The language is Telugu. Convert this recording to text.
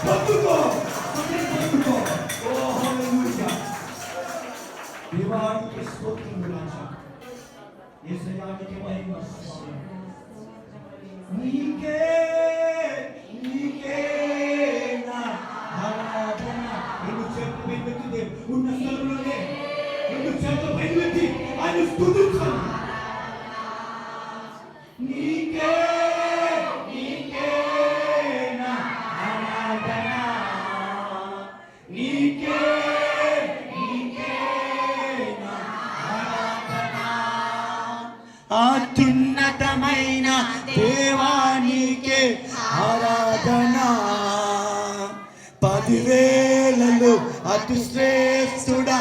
పొందుకో, పొందుకో. ఓ హల్లెలూయా. దేవానికి స్తోత్రం రాజా. యేసయ్యానికి మహిమ. నీకే నీకే నా ఆరాధన. రెండు చేతులు పైకెత్తి ఉన్న స్థలంలోనే రెండు చేతులు పైకెత్తి ఆయన స్తుతించాలి. నీకే నీకే నా ఆరాధన. నీకే నీకే నా ఆరాధన. అత్యున్నతమైన దేవానికే ఆరాధన. 10,000లలో అతి శ్రేష్ఠుడా